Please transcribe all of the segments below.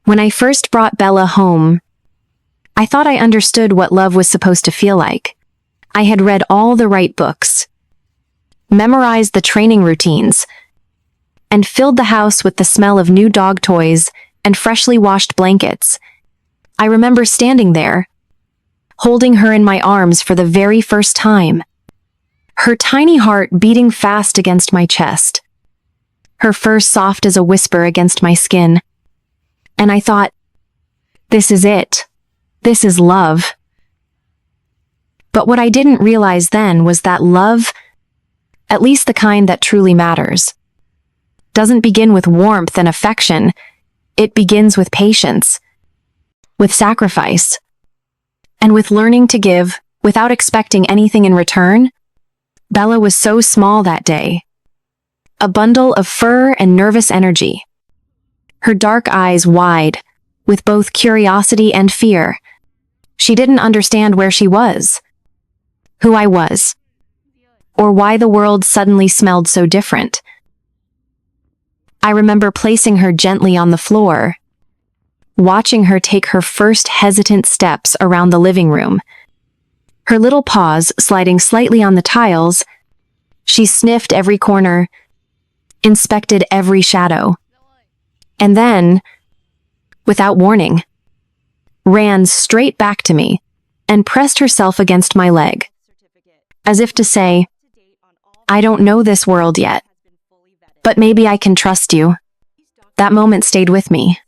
When I first brought Bella home, I thought I understood what love was supposed to feel like. I had read all the right books, memorized the training routines, and filled the house with the smell of new dog toys and freshly washed blankets. I remember standing there, holding her in my arms for the very first time, her tiny heart beating fast against my chest, her fur soft as a whisper against my skin. And I thought, this is it. This is love. But what I didn't realize then was that love, at least the kind that truly matters, doesn't begin with warmth and affection. It begins with patience, with sacrifice, and with learning to give without expecting anything in return. Bella was so small that day, a bundle of fur and nervous energy, her dark eyes wide, with both curiosity and fear. She didn't understand where she was, who I was, or why the world suddenly smelled so different. I remember placing her gently on the floor, watching her take her first hesitant steps around the living room. Her little paws sliding slightly on the tiles, she sniffed every corner, inspected every shadow, and then, without warning, ran straight back to me and pressed herself against my leg, as if to say, I don't know this world yet, but maybe I can trust you. That moment stayed with me.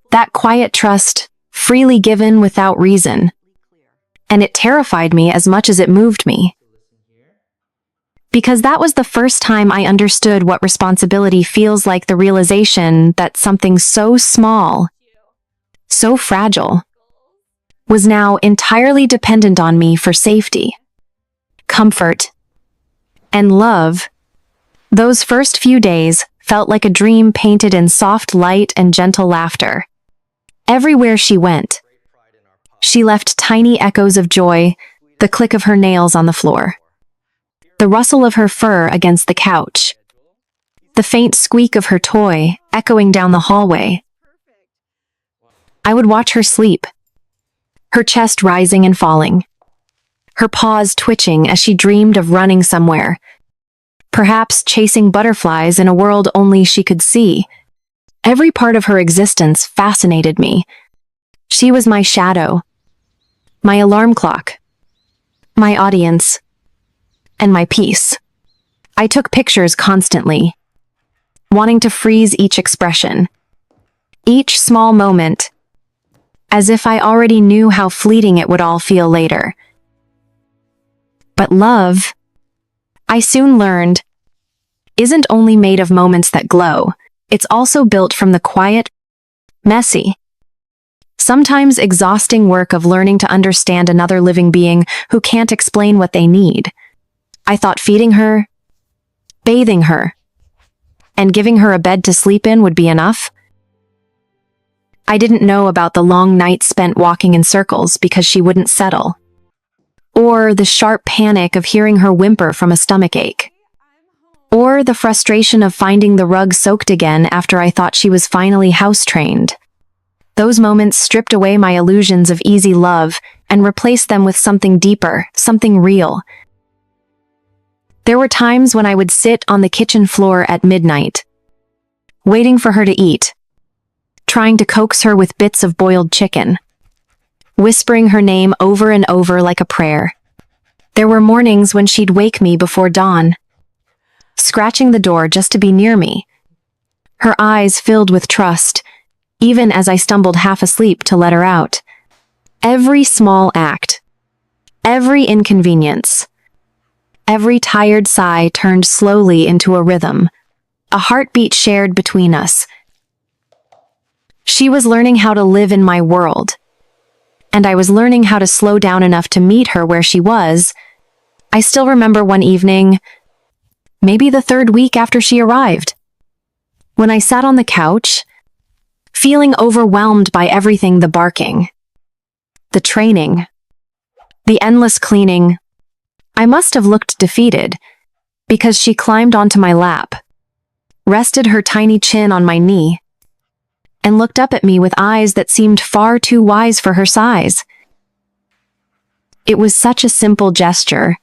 That quiet trust, freely given without reason. And it terrified me as much as it moved me. Because that was the first time I understood what responsibility feels like, the realization that something so small, so fragile, was now entirely dependent on me for safety, comfort, and love. Those first few days felt like a dream painted in soft light and gentle laughter. Everywhere she went, she left tiny echoes of joy, the click of her nails on the floor, the rustle of her fur against the couch, the faint squeak of her toy echoing down the hallway. I would watch her sleep, her chest rising and falling, her paws twitching as she dreamed of running somewhere, perhaps chasing butterflies in a world only she could see. Every part of her existence fascinated me. She was my shadow, my alarm clock, my audience, and my peace. I took pictures constantly, wanting to freeze each expression, each small moment, as if I already knew how fleeting it would all feel later. But love, I soon learned, isn't only made of moments that glow. It's also built from the quiet, messy, sometimes exhausting work of learning to understand another living being who can't explain what they need. I thought feeding her, bathing her, and giving her a bed to sleep in would be enough. I didn't know about the long nights spent walking in circles because she wouldn't settle, or the sharp panic of hearing her whimper from a stomachache, or the frustration of finding the rug soaked again after I thought she was finally house-trained. Those moments stripped away my illusions of easy love and replaced them with something deeper, something real. There were times when I would sit on the kitchen floor at midnight, waiting for her to eat, trying to coax her with bits of boiled chicken, whispering her name over and over like a prayer. There were mornings when she'd wake me before dawn, scratching the door just to be near me, her eyes filled with trust, even as I stumbled half asleep to let her out. Every small act, every inconvenience, every tired sigh turned slowly into a rhythm, a heartbeat shared between us. She was learning how to live in my world, and I was learning how to slow down enough to meet her where she was. I still remember one evening, maybe the third week after she arrived, when I sat on the couch, feeling overwhelmed by everything: the barking, the training, the endless cleaning. I must have looked defeated, because she climbed onto my lap, rested her tiny chin on my knee, and looked up at me with eyes that seemed far too wise for her size. It was such a simple gesture,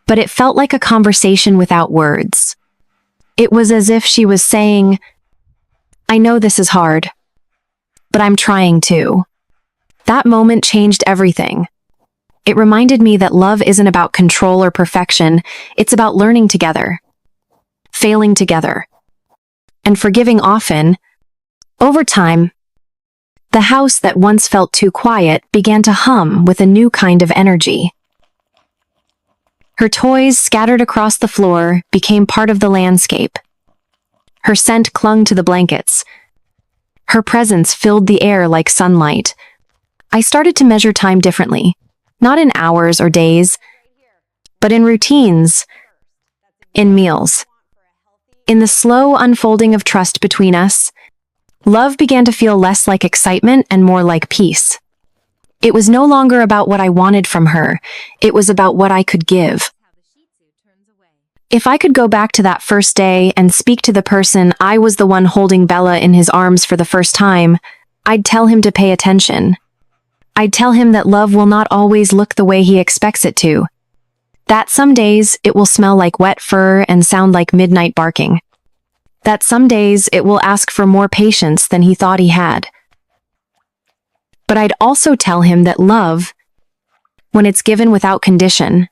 but it felt like a conversation without words. It was as if she was saying, "I know this is hard, but I'm trying to." That moment changed everything. It reminded me that love isn't about control or perfection, it's about learning together, failing together, and forgiving often. Over time, the house that once felt too quiet began to hum with a new kind of energy. Her toys scattered across the floor became part of the landscape. Her scent clung to the blankets. Her presence filled the air like sunlight. I started to measure time differently, not in hours or days, but in routines, in meals. In the slow unfolding of trust between us, love began to feel less like excitement and more like peace. It was no longer about what I wanted from her, it was about what I could give. If I could go back to that first day and speak to the person I was the one holding Bella in his arms for the first time, I'd tell him to pay attention. I'd tell him that love will not always look the way he expects it to. That some days it will smell like wet fur and sound like midnight barking. That some days it will ask for more patience than he thought he had. But I'd also tell him that love, when it's given without condition,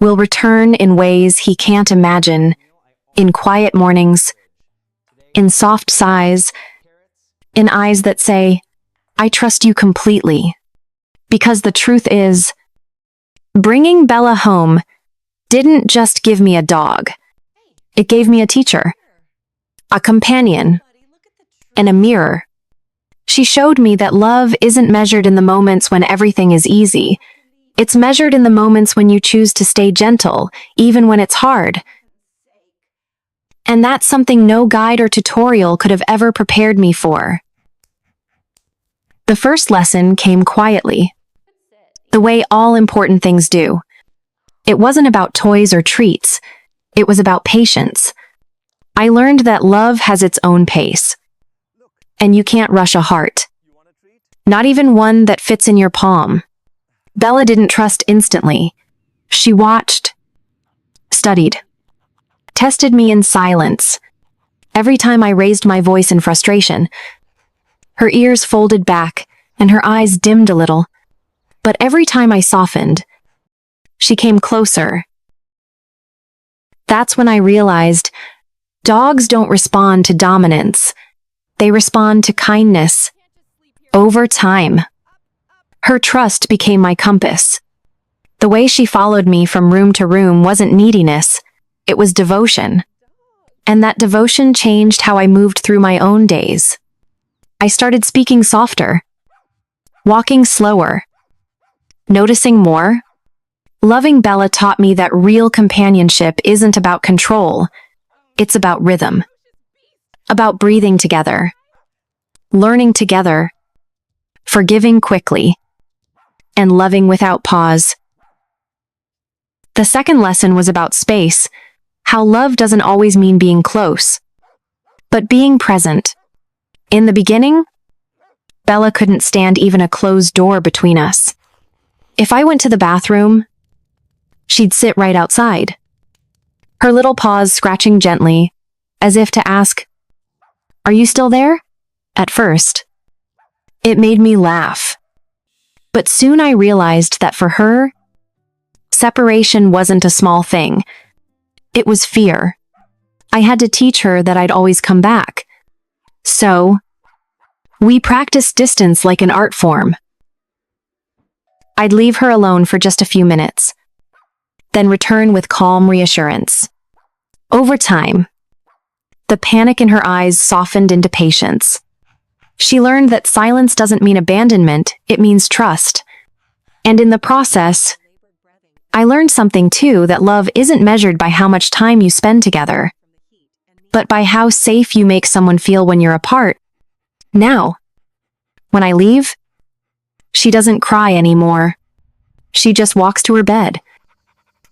will return in ways he can't imagine, in quiet mornings, in soft sighs, in eyes that say, "I trust you completely." Because the truth is, bringing Bella home didn't just give me a dog. It gave me a teacher, a companion, and a mirror. She showed me that love isn't measured in the moments when everything is easy. It's measured in the moments when you choose to stay gentle, even when it's hard. And that's something no guide or tutorial could have ever prepared me for. The first lesson came quietly, the way all important things do. It wasn't about toys or treats. It was about patience. I learned that love has its own pace, and you can't rush a heart, not even one that fits in your palm. Bella didn't trust instantly. She watched, studied, tested me in silence. Every time I raised my voice in frustration, her ears folded back and her eyes dimmed a little. But every time I softened, she came closer. That's when I realized dogs don't respond to dominance. They respond to kindness. Over time, her trust became my compass. The way she followed me from room to room wasn't neediness, it was devotion. And that devotion changed how I moved through my own days. I started speaking softer, walking slower, noticing more. Loving Bella taught me that real companionship isn't about control, it's about rhythm. About breathing together, learning together, forgiving quickly, and loving without pause. The second lesson was about space, how love doesn't always mean being close, but being present. In the beginning, Bella couldn't stand even a closed door between us. If I went to the bathroom, she'd sit right outside, her little paws scratching gently, as if to ask, "Are you still there?" At first, it made me laugh. But soon I realized that for her, separation wasn't a small thing. It was fear. I had to teach her that I'd always come back. So, we practiced distance like an art form. I'd leave her alone for just a few minutes, then return with calm reassurance. Over time, the panic in her eyes softened into patience. She learned that silence doesn't mean abandonment, it means trust. And in the process, I learned something too, that love isn't measured by how much time you spend together, but by how safe you make someone feel when you're apart. Now, when I leave, she doesn't cry anymore. She just walks to her bed,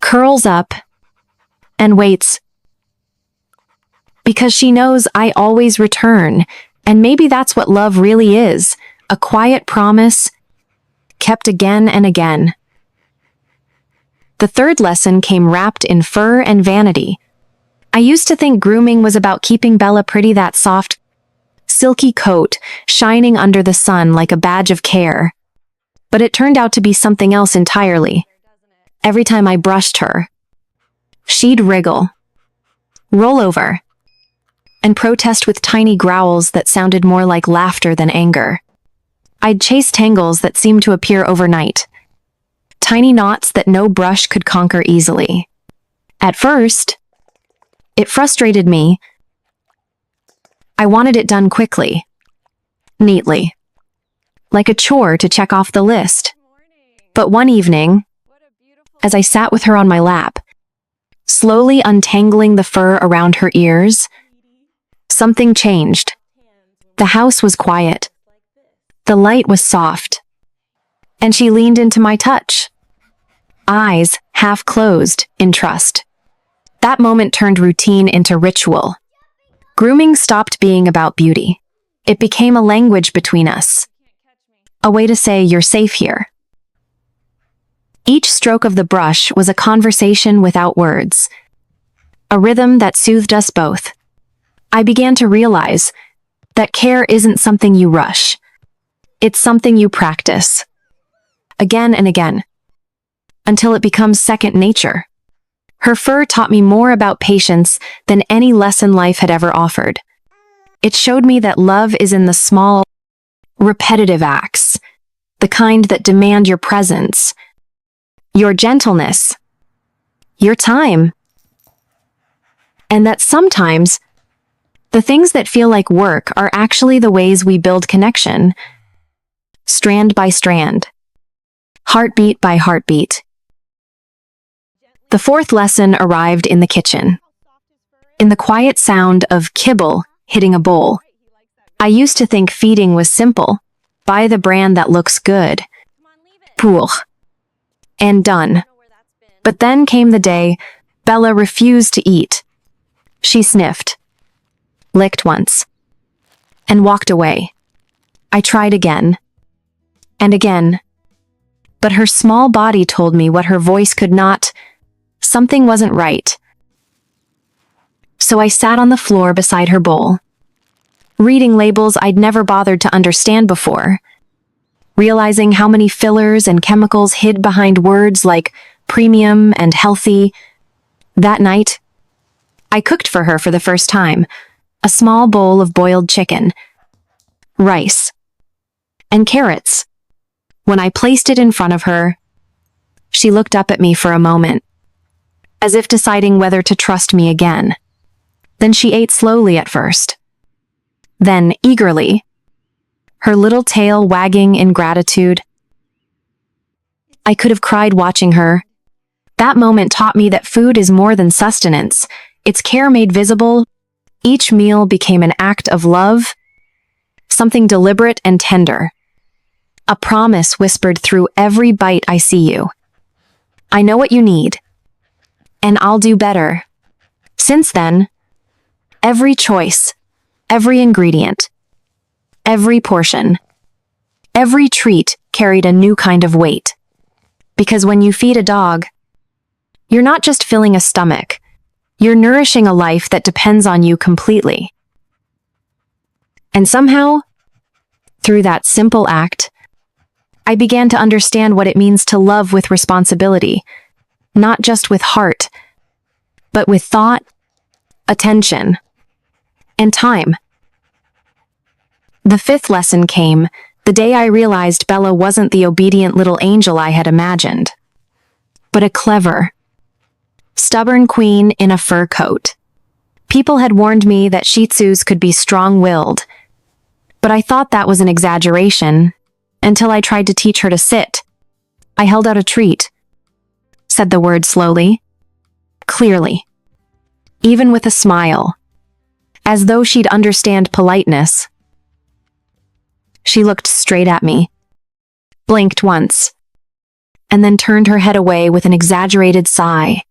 curls up, and waits. Because she knows I always return, And maybe that's what love really is, a quiet promise, kept again and again. The third lesson came wrapped in fur and vanity. I used to think grooming was about keeping Bella pretty, that soft, silky coat shining under the sun like a badge of care. But it turned out to be something else entirely. Every time I brushed her, she'd wriggle, roll over, and protest with tiny growls that sounded more like laughter than anger. I'd chase tangles that seemed to appear overnight, tiny knots that no brush could conquer easily. At first, it frustrated me. I wanted it done quickly, neatly, like a chore to check off the list. But one evening, as I sat with her on my lap, slowly untangling the fur around her ears, something changed. The house was quiet. The light was soft. And she leaned into my touch, eyes half closed in trust. That moment turned routine into ritual. Grooming stopped being about beauty. It became a language between us, a way to say you're safe here. Each stroke of the brush was a conversation without words, a rhythm that soothed us both. I began to realize that care isn't something you rush. It's something you practice, again and again, until it becomes second nature. Her fur taught me more about patience than any lesson life had ever offered. It showed me that love is in the small, repetitive acts, the kind that demand your presence, your gentleness, your time, and that sometimes the things that feel like work are actually the ways we build connection, strand by strand, heartbeat by heartbeat. The fourth lesson arrived in the kitchen, in the quiet sound of kibble hitting a bowl. I used to think feeding was simple. Buy the brand that looks good. Pour. And done. But then came the day Bella refused to eat. She sniffed, licked once, and walked away. I tried again, and again, but her small body told me what her voice could not. Something wasn't right. So I sat on the floor beside her bowl, reading labels I'd never bothered to understand before, realizing how many fillers and chemicals hid behind words like premium and healthy. That night, I cooked for her for the first time, a small bowl of boiled chicken, rice, and carrots. When I placed it in front of her, she looked up at me for a moment, as if deciding whether to trust me again. Then she ate slowly at first, then eagerly, her little tail wagging in gratitude. I could have cried watching her. That moment taught me that food is more than sustenance. It's care made visible. Each meal became an act of love, something deliberate and tender. A promise whispered through every bite. I see you. I know what you need, and I'll do better. Since then, every choice, every ingredient, every portion, every treat carried a new kind of weight. Because when you feed a dog, you're not just filling a stomach, you're nourishing a life that depends on you completely. And somehow, through that simple act, I began to understand what it means to love with responsibility, not just with heart, but with thought, attention, and time. The fifth lesson came the day I realized Bella wasn't the obedient little angel I had imagined, but a clever, stubborn queen in a fur coat. People had warned me that Shih Tzus could be strong-willed, but I thought that was an exaggeration until I tried to teach her to sit. I held out a treat, said the word slowly, clearly, even with a smile, as though she'd understand politeness. She looked straight at me, blinked once, and then turned her head away with an exaggerated sigh,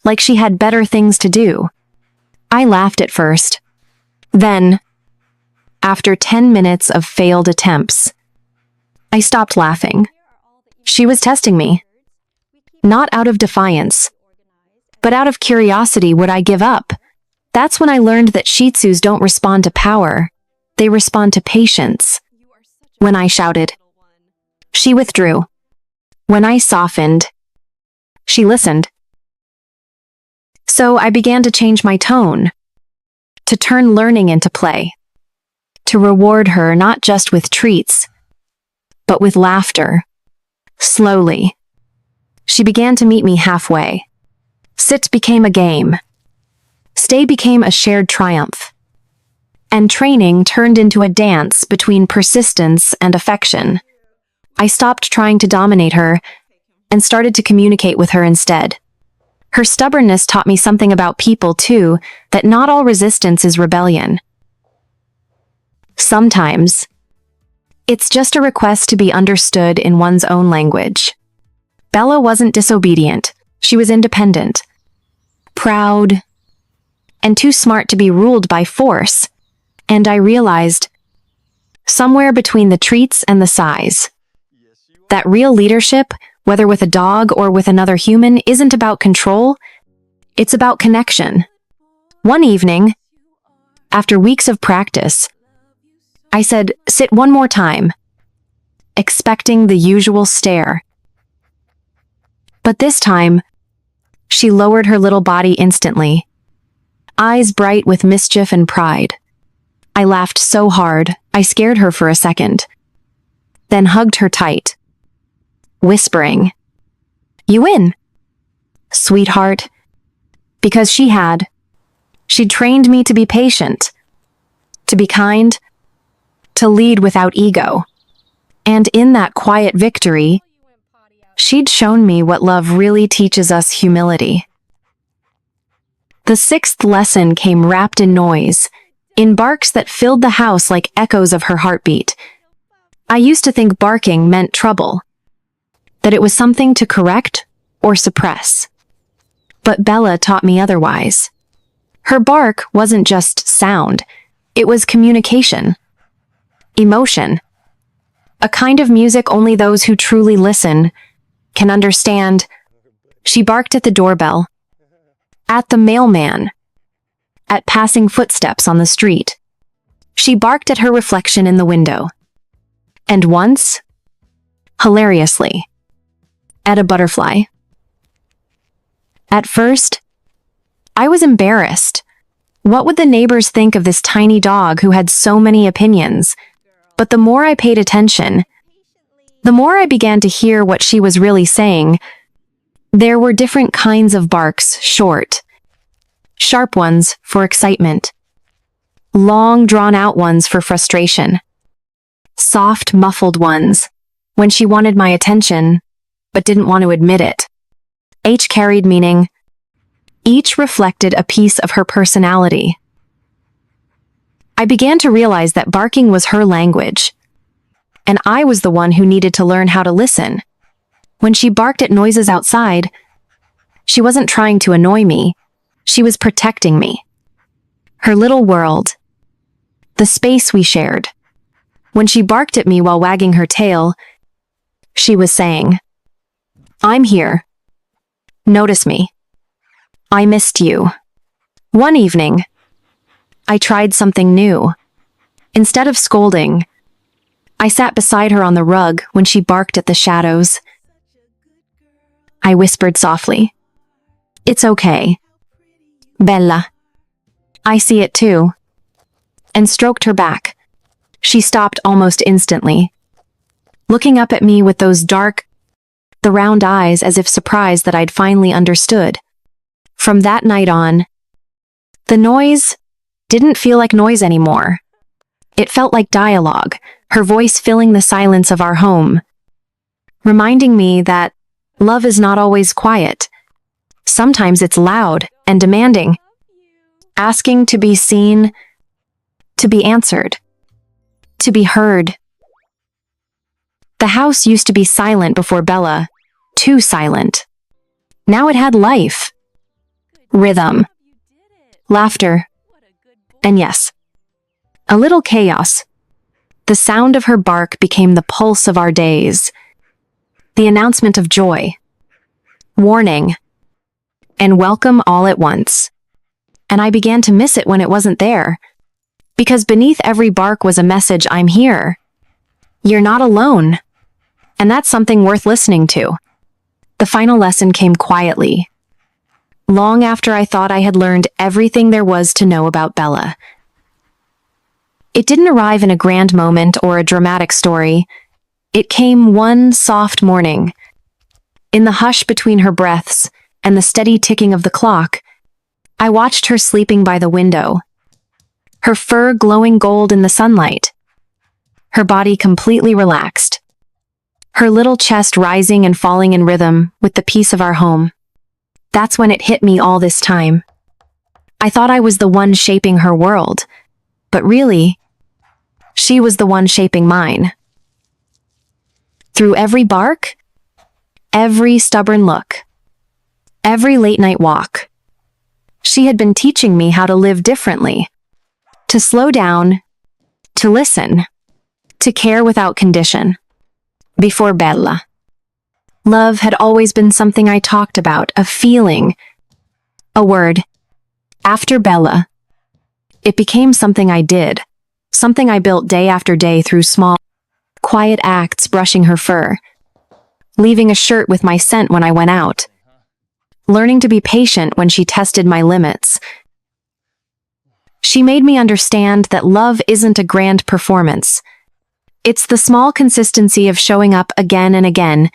like she had better things to do. I laughed at first. Then, after 10 minutes of failed attempts. I stopped laughing. She was testing me. Not out of defiance, but out of curiosity. Would I give up? That's when I learned that Shih Tzus don't respond to power. They respond to patience. When I shouted, she withdrew. When I softened, she listened. So I began to change my tone, to turn learning into play, to reward her not just with treats, but with laughter. Slowly, she began to meet me halfway. Sit became a game. Stay became a shared triumph. And training turned into a dance between persistence and affection. I stopped trying to dominate her and started to communicate with her instead. Her stubbornness taught me something about people, too, that not all resistance is rebellion. Sometimes, it's just a request to be understood in one's own language. Bella wasn't disobedient. She was independent, proud, and too smart to be ruled by force. And I realized, somewhere between the treats and the size, that real leadership, whether with a dog or with another human, isn't about control, it's about connection. One evening, after weeks of practice, I said, "Sit one more time," expecting the usual stare. But this time, she lowered her little body instantly, eyes bright with mischief and pride. I laughed so hard, I scared her for a second, then hugged her tight, whispering, "You win, sweetheart," because she'd trained me to be patient, to be kind, to lead without ego. And in that quiet victory, she'd shown me what love really teaches us: humility. The sixth lesson came wrapped in noise, in barks that filled the house like echoes of her heartbeat. I used to think barking meant trouble, that it was something to correct or suppress. But Bella taught me otherwise. Her bark wasn't just sound, it was communication, emotion, a kind of music only those who truly listen can understand. She barked at the doorbell, at the mailman, at passing footsteps on the street. She barked at her reflection in the window. And once, hilariously, at a butterfly. At first, I was embarrassed. What would the neighbors think of this tiny dog who had so many opinions? But the more I paid attention, the more I began to hear what she was really saying. There were different kinds of barks: short, sharp ones for excitement, long, drawn-out ones for frustration, soft, muffled ones when she wanted my attention but didn't want to admit it. Each carried meaning. Each reflected a piece of her personality. I began to realize that barking was her language, and I was the one who needed to learn how to listen. When she barked at noises outside, she wasn't trying to annoy me. She was protecting me. Her little world, the space we shared. When she barked at me while wagging her tail, she was saying, "I'm here. Notice me. I missed you." One evening, I tried something new. Instead of scolding, I sat beside her on the rug when she barked at the shadows. I whispered softly, "It's okay, Bella. I see it too," and stroked her back. She stopped almost instantly, looking up at me with those dark, the round eyes, as if surprised that I'd finally understood. From that night on, the noise didn't feel like noise anymore. It felt like dialogue, her voice filling the silence of our home, reminding me that love is not always quiet. Sometimes it's loud and demanding, asking to be seen, to be answered, to be heard. The house used to be silent before Bella, too silent. Now it had life, rhythm, laughter, and yes, A little chaos. The sound of her bark became the pulse of our days. The announcement of joy, warning, and welcome all at once. And I began to miss it when it wasn't there. Because beneath every bark was a message: I'm here. You're not alone. And that's something worth listening to. The final lesson came quietly, long after I thought I had learned everything there was to know about Bella. It didn't arrive in a grand moment or a dramatic story. It came one soft morning. In the hush between her breaths and the steady ticking of the clock, I watched her sleeping by the window, her fur glowing gold in the sunlight, her body completely relaxed, her little chest rising and falling in rhythm with the peace of our home. That's when it hit me all this time. I thought I was the one shaping her world, but really, she was the one shaping mine. Through every bark, every stubborn look, every late-night walk, she had been teaching me how to live differently, to slow down, to listen, to care without condition. Before Bella, love had always been something I talked about, a feeling, a word. After Bella, it became something I did, something I built day after day through small, quiet acts: brushing her fur, leaving a shirt with my scent when I went out, learning to be patient when she tested my limits. She made me understand that love isn't a grand performance. It's the small consistency of showing up again and again,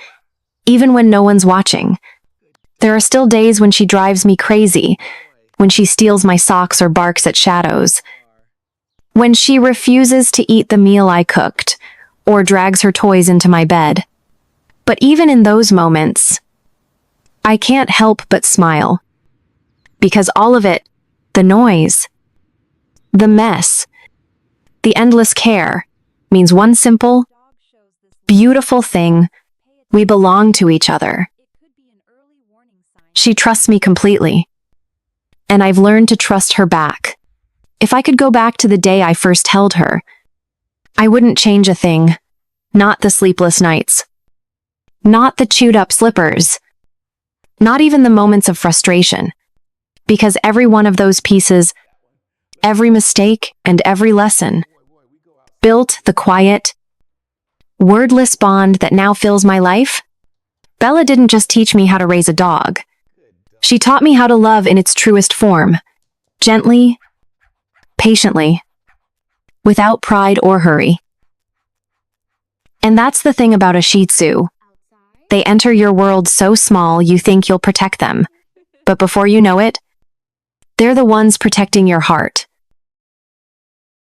even when no one's watching. There are still days when she drives me crazy, when she steals my socks or barks at shadows, when she refuses to eat the meal I cooked, or drags her toys into my bed. But even in those moments, I can't help but smile. Because all of it, the noise, the mess, the endless care, means one simple, beautiful thing: we belong to each other. She trusts me completely, and I've learned to trust her back. If I could go back to the day I first held her, I wouldn't change a thing. Not the sleepless nights, not the chewed-up slippers, not even the moments of frustration, because every one of those pieces, every mistake and every lesson, built the quiet, wordless bond that now fills my life. Bella didn't just teach me how to raise a dog. She taught me how to love in its truest form, gently, patiently, without pride or hurry. And that's the thing about a Shih Tzu. They enter your world so small you think you'll protect them, but before you know it, they're the ones protecting your heart.